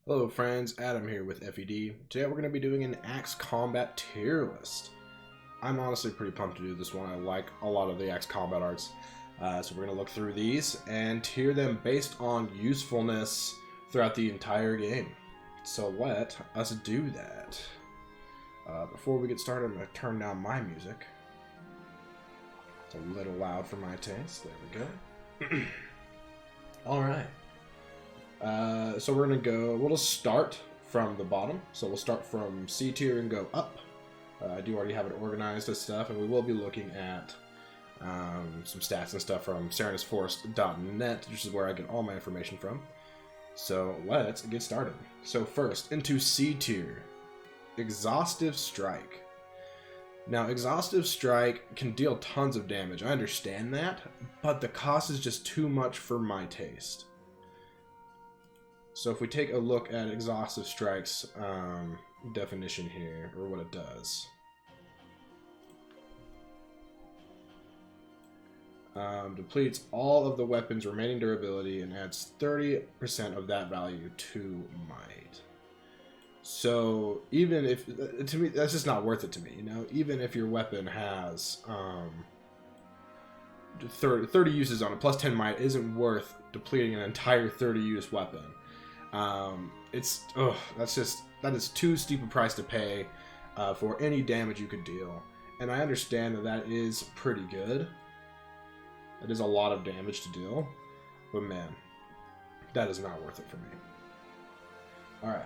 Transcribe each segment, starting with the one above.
Hello friends, Adam here with FED. Today we're going to be doing an Axe Combat tier list. I'm honestly pretty pumped to do this one. I like a lot of the Axe Combat arts. So we're going to look through these and tier them based on usefulness throughout the entire game. So let us do that. Before we get started, I'm going to turn down my music. It's a little loud for my taste. There we go. Alright. So we're going to go, we'll just start from the bottom. So we'll start from C tier and go up. I do already have it organized as stuff, and we will be looking at some stats and stuff from serenusforest.net, which is where I get all my information from. So let's get started. So first, into C tier, Exhaustive Strike. Now, Exhaustive Strike can deal tons of damage, I understand that, but the cost is just too much for my taste. So if we take a look at Exhaustive Strike's definition here, or what it does. Depletes all of the weapon's remaining durability and adds 30% of that value to might. So even if, to me, that's just not worth it to me, you know? Even if your weapon has 30 uses on it, plus 10 might isn't worth depleting an entire 30 use weapon. That is too steep a price to pay for any damage you could deal. And I understand that that is pretty good. That is a lot of damage to deal. But man, that is not worth it for me. Alright.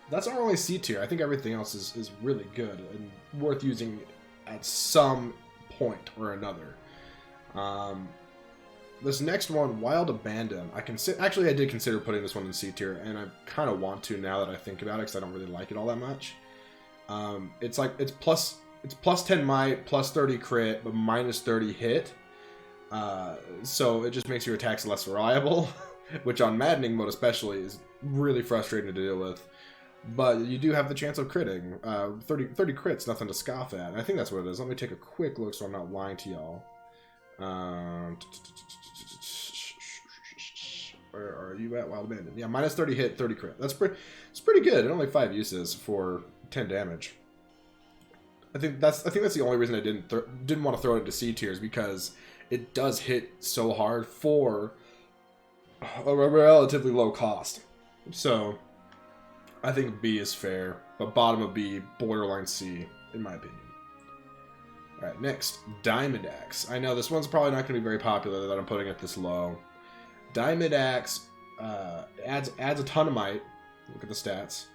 That's our only C tier. I think everything else is really good and worth using at some point or another. This next one, Wild Abandon, actually I did consider putting this one in C tier, and I kind of want to now that I think about it, because I don't really like it all that much. It's plus 10 might, plus 30 crit, but minus 30 hit. So it just makes your attacks less reliable, which on maddening mode especially is really frustrating to deal with. But you do have the chance of critting. 30 crits, nothing to scoff at. And I think that's what it is. Let me take a quick look so I'm not lying to y'all. Where are you at? Wild Abandon. Yeah, minus 30 hit, 30 crit. It's pretty good. And only 5 uses for 10 damage. I think that's the only reason I didn't want to throw it into C tiers, because it does hit so hard for a relatively low cost. So I think B is fair, but bottom of B, borderline C, in my opinion. Alright, next, Diamond Axe. I know this one's probably not going to be very popular that I'm putting it this low. Diamond Axe adds a ton of might. Look at the stats.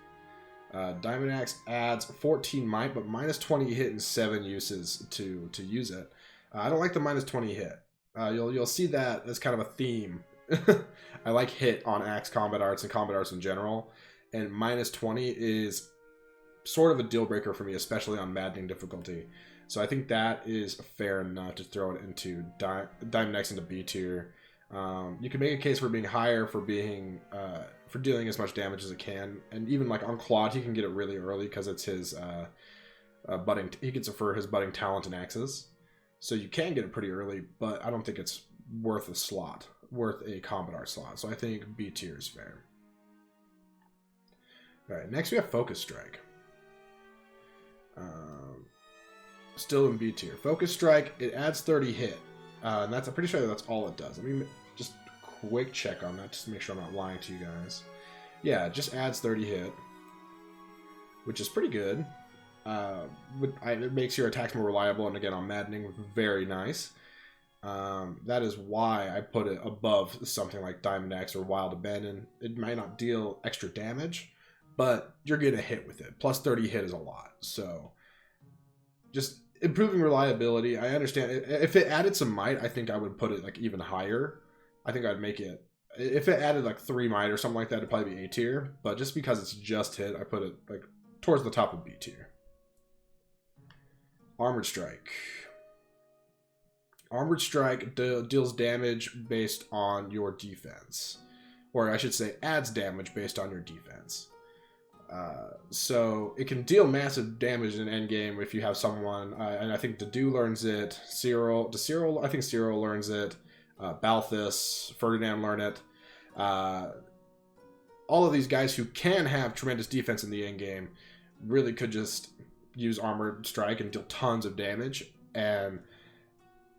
Diamond Axe adds 14 might, but minus 20 hit and 7 uses to use it. I don't like the minus 20 hit. You'll see that as kind of a theme. I like hit on Axe combat arts and combat arts in general, and minus 20 is sort of a deal breaker for me, especially on maddening difficulty. So I think that is fair enough to throw it into Diamond Axe into B tier. You can make a case for being higher for dealing as much damage as it can, and even like on Claude he can get it really early because it's his he gets it for his budding talent and axes. So you can get it pretty early, but I don't think it's worth a combat art slot. So I think B tier is fair. Alright, next we have Focus Strike. Still in B tier. Focus Strike, it adds 30 hit. And I'm pretty sure that's all it does. Let me just quick check on that, just to make sure I'm not lying to you guys. Yeah, it just adds 30 hit, which is pretty good. It makes your attacks more reliable, and again, on maddening, very nice. That is why I put it above something like Diamond Axe or Wild Abandon. It might not deal extra damage, but you're going to hit with it. Plus 30 hit is a lot. So just improving reliability. I understand. If it added some might, I think I would put it like even higher. I think I'd make it, if it added like 3 might or something like that, it'd probably be A tier. But just because it's just hit, I put it like towards the top of B tier. Armored Strike. Armored Strike deals damage based on your defense. Or I should say, adds damage based on your defense. So it can deal massive damage in endgame if you have someone, and I think Dedu learns it, I think Cyril learns it, Balthus, Ferdinand learn it. all of these guys who can have tremendous defense in the end game really could just use Armored Strike and deal tons of damage. And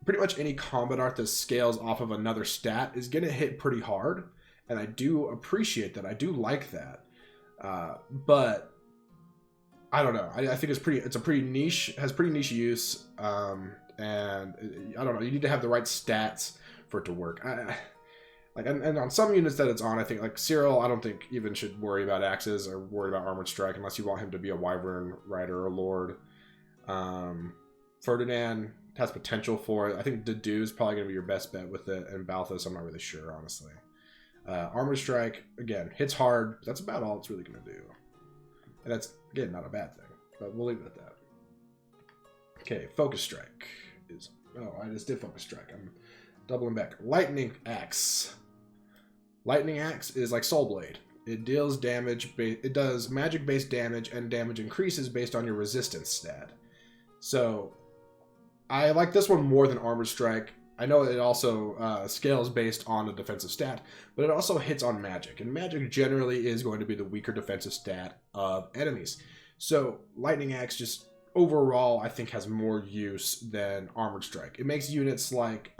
pretty much any combat art that scales off of another stat is going to hit pretty hard. And I do appreciate that. I do like that. But I don't know. I think it's a pretty niche, has pretty niche use. And I don't know. You need to have the right stats for it to work. And on some units that it's on, I think like Cyril, I don't think even should worry about axes or worry about Armored Strike unless you want him to be a Wyvern Rider or Lord. Ferdinand has potential for it. I think Dedu is probably going to be your best bet with it, and Balthus, I'm not really sure, honestly. Armored Strike, again, hits hard. But that's about all it's really going to do. And that's, again, not a bad thing. But we'll leave it at that. Okay, Focus Strike is... Oh, I just did Focus Strike. I'm doubling back. Lightning Axe. Lightning Axe is like Soul Blade. It deals damage... It does magic-based damage, and damage increases based on your resistance stat. So, I like this one more than Armored Strike. I know it also scales based on a defensive stat, but it also hits on magic. And magic generally is going to be the weaker defensive stat of enemies. So Lightning Axe just overall, I think, has more use than Armored Strike. It makes units like...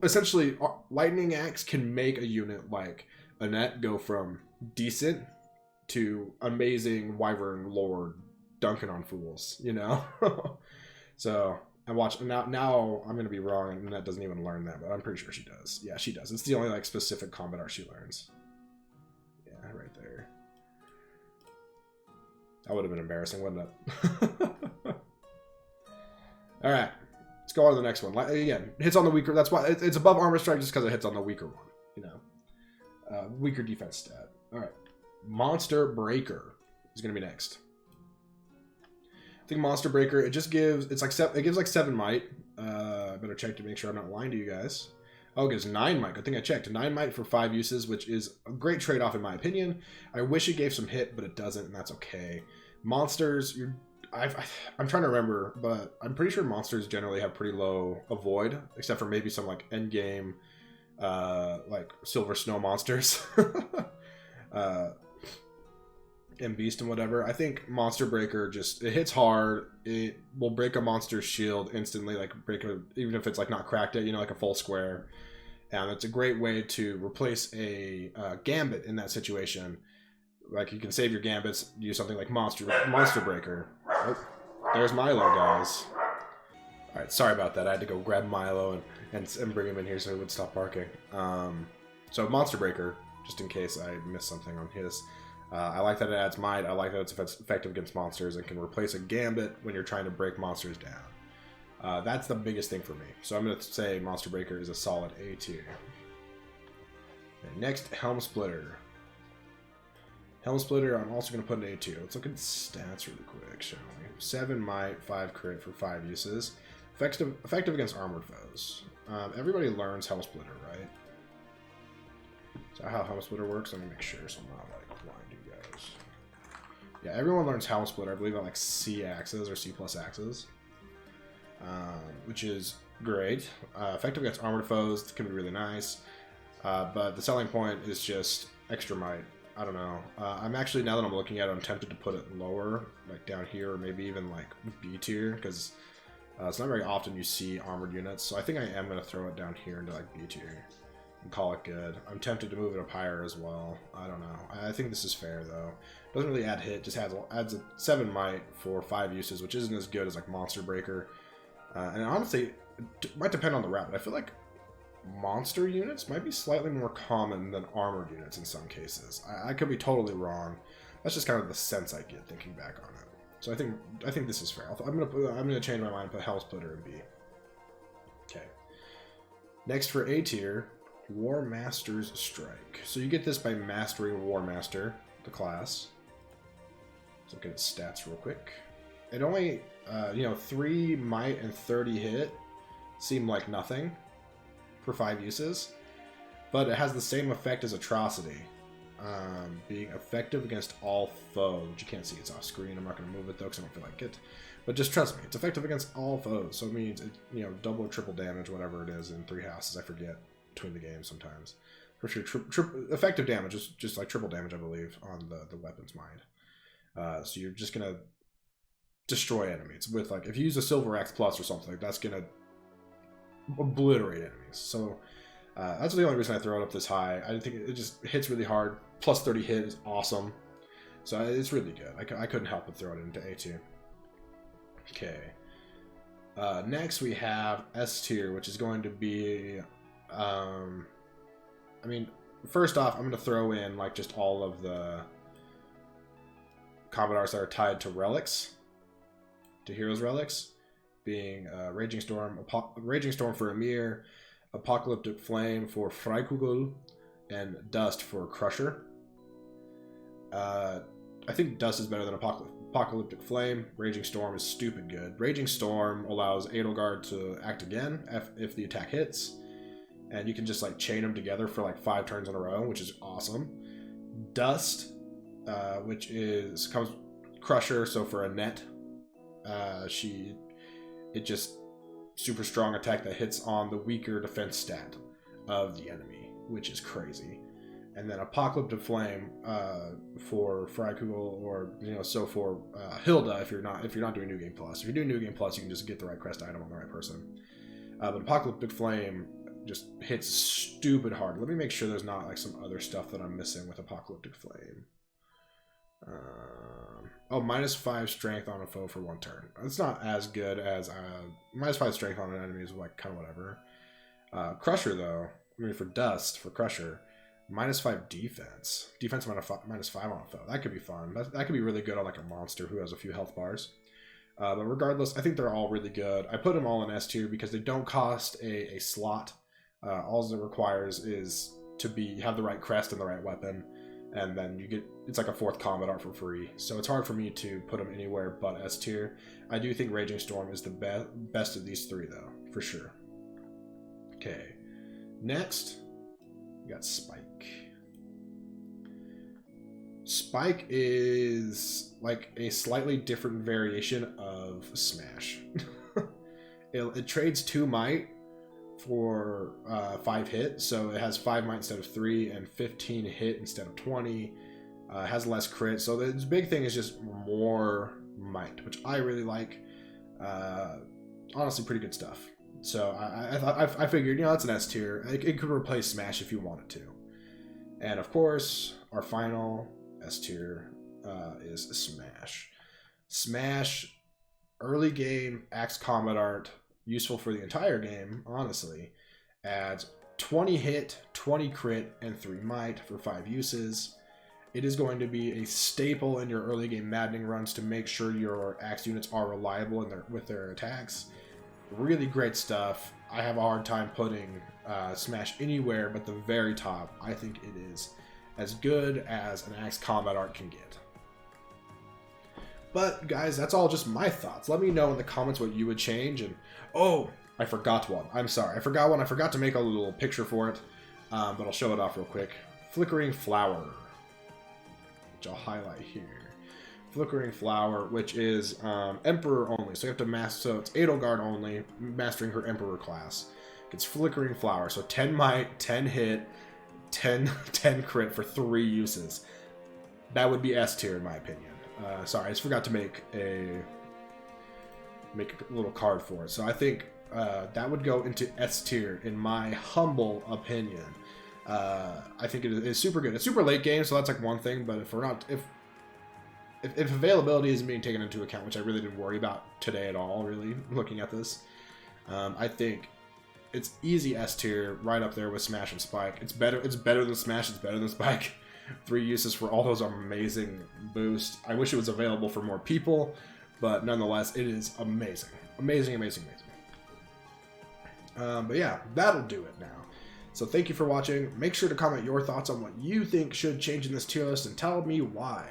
essentially, Lightning Axe can make a unit like Annette go from decent to amazing Wyvern Lord dunking on fools, you know? So... And watch now. I'm gonna be wrong, and that doesn't even learn that, but I'm pretty sure she does. Yeah, she does. It's the only like specific combat art she learns. Yeah, right there. That would have been embarrassing, wouldn't it? All right, let's go on to the next one. Again, hits on the weaker. That's why it's above Armor Strike, just because it hits on the weaker one. You know, weaker defense stat. All right, Monster Breaker is gonna be next. I think Monster Breaker, it just gives, it gives like 7 might. I better check to make sure I'm not lying to you guys. Oh, it gives 9 might. I think I checked. 9 might for 5 uses, which is a great trade-off in my opinion. I wish it gave some hit, but it doesn't, and that's okay. Monsters, I'm trying to remember, but I'm pretty sure monsters generally have pretty low avoid, except for maybe some like endgame, like Silver Snow monsters. And Beast and whatever. I think Monster Breaker just, it hits hard. It will break a monster's shield instantly, like even if it's like not cracked it, you know, like a full square. And it's a great way to replace a Gambit in that situation. Like you can save your Gambits, use something like Monster Breaker. Oh, there's Milo, guys. All right, sorry about that. I had to go grab Milo and bring him in here so he would stop barking. So Monster Breaker, just in case I missed something on his. I like that it adds might. I like that it's effective against monsters and can replace a Gambit when you're trying to break monsters down. That's the biggest thing for me. So I'm going to say Monster Breaker is a solid A tier. Next, Helm Splitter. Helm Splitter, I'm also going to put an A tier. Let's look at stats really quick, shall we? 7 might, 5 crit for 5 uses. Effective against armored foes. Everybody learns Helm Splitter, right? Is that how Helm Splitter works? Let me make sure so I'm not like lying to you guys. Yeah, everyone learns Helm Splitter, I believe, on like C axes or C plus axes. Which is great. Effective against armored foes can be really nice. But the selling point is just extra might. I don't know. I'm actually, now that I'm looking at it, I'm tempted to put it lower, like down here, or maybe even like B tier, because it's not very often you see armored units. So I think I am going to throw it down here into like B tier and call it good. I'm tempted to move it up higher as well. I don't know. I think this is fair though. Doesn't really add hit, just adds a 7 might for 5 uses, which isn't as good as like Monster Breaker. And honestly, it might depend on the route, but I feel like monster units might be slightly more common than armored units in some cases. I could be totally wrong. That's just kind of the sense I get thinking back on it. So I think this is fair. I'm gonna change my mind and put Helm Splitter in B. Okay. Next for A tier, Warmasters Strike. So you get this by mastering Warmaster, the class. Let's look at its stats real quick. It only 3 might and 30 hit seem like nothing for 5 uses, but it has the same effect as Atrocity, being effective against all foes. You can't see, it's off screen. I'm not going to move it though because I don't feel like it, but just trust me, it's effective against all foes. So it means it, double or triple damage, whatever it is, in 3 houses. I forget between the games sometimes. For sure. Effective damage is just like triple damage, I believe, on the weapon's mind. So you're just going to destroy enemies with, like, if you use a Silver Axe Plus or something, that's going to obliterate enemies. So that's the only reason I throw it up this high. I think it just hits really hard. Plus 30 hit is awesome. So it's really good. I couldn't help but throw it into A tier. Okay. Next we have S tier, which is going to be, I mean, first off, I'm going to throw in like just all of the combat arts that are tied to relics, to heroes relics, being Raging Storm for Emir, Apocalyptic Flame for Freikugel, and Dust for Crusher. I think Dust is better than Apocalyptic Flame. Raging Storm is stupid good. Raging Storm allows Edelgard to act again if the attack hits, and you can just like chain them together for like 5 turns in a row, which is awesome. Dust, which comes Crusher, so for Annette, it just super strong attack that hits on the weaker defense stat of the enemy, which is crazy. And then Apocalyptic Flame for Freikugel, or so for Hilda if you're not doing New Game Plus. If you're doing New Game Plus, you can just get the right crest item on the right person. But Apocalyptic Flame just hits stupid hard. Let me make sure there's not like some other stuff that I'm missing with Apocalyptic Flame. Oh, -5 strength on a foe for 1 turn. It's not as good as -5 strength on an enemy is like kind of whatever. Crusher though, I mean for Dust, for Crusher, -5 defense. Defense -5 on a foe. That could be fun. That could be really good on like a monster who has a few health bars. But regardless, I think they're all really good. I put them all in S tier because they don't cost a slot. All it requires is to have the right crest and the right weapon, and then it's like a 4th combat art for free. So it's hard for me to put them anywhere but S tier. I do think Raging Storm is the best of these 3 though, for sure. Okay, next we got Spike. Spike is like a slightly different variation of Smash. It trades 2 might for 5 hit, so it has 5 might instead of 3 and 15 hit instead of 20. It has less crit, so the big thing is just more might, which I really like. Honestly, pretty good stuff. So I figured, that's an S tier. It could replace Smash if you wanted to. And of course, our final S tier is Smash. Smash, early game axe combat art, useful for the entire game, honestly. Adds 20 hit, 20 crit, and 3 might for 5 uses. It is going to be a staple in your early game maddening runs to make sure your axe units are reliable with their attacks. Really great stuff. I have a hard time putting Smash anywhere but the very top. I think it is as good as an axe combat art can get. But guys, that's all just my thoughts. Let me know in the comments what you would change. And oh, I forgot one. I'm sorry, I forgot one. I forgot to make a little picture for it, but I'll show it off real quick. Flickering Flower, which I'll highlight here. Flickering Flower, which is Emperor only. So you have to master. So it's Edelgard only, mastering her Emperor class. It's Flickering Flower. So 10 might, 10 hit, 10 crit for 3 uses. That would be S tier in my opinion. Sorry, I just forgot to make a little card for it. So I think that would go into S tier in my humble opinion. I think it is super good. It's super late game, so that's like one thing. But if availability isn't being taken into account, which I really didn't worry about today at all, really looking at this, I think it's easy S tier, right up there with Smash and Spike. It's better than Smash. It's better than Spike. 3 uses for all those amazing boosts. I wish it was available for more people, but nonetheless, it is amazing. Amazing, amazing, amazing. But yeah, that'll do it now. So thank you for watching. Make sure to comment your thoughts on what you think should change in this tier list and tell me why.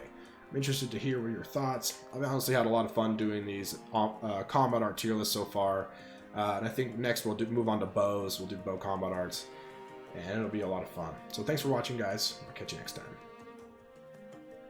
I'm interested to hear your thoughts. I've honestly had a lot of fun doing these combat art tier lists so far. And I think next we'll move on to bows. We'll do bow combat arts. And it'll be a lot of fun. So thanks for watching, guys. I'll catch you next time.